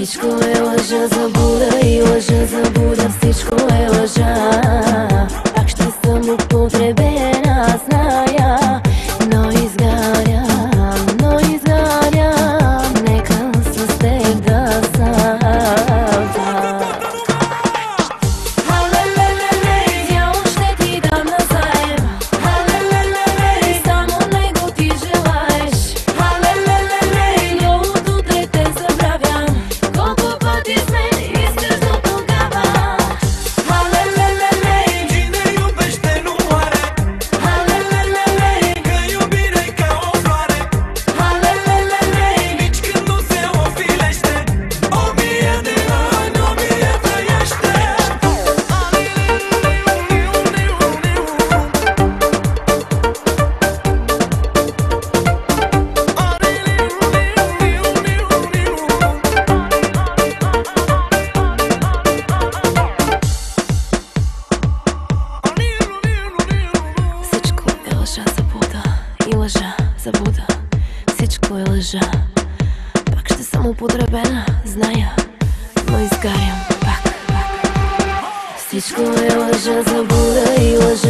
Всичко е лъжа, заблуда и лъжа, заблуда. Всичко е лъжа. Пак ще съм употребена, зная, но изгарям, нека с теб да съм. Дявол ще ти дам назаем. Само него ти желаеш. Но от утре те забравям. Колко пъти сме искаш до тогава. Cine iubește nu moare. Că iubirea e ca o floare. Nici când nu se ofilește. 1000 de ani, 1000 trăiește. Всичко е лъжа, заблуда и лъжа, заблуда. Всичко е лъжа. Пак ще съм употребена, зная, но изгарям пак. Всичко е лъжа, заблуда и лъжа.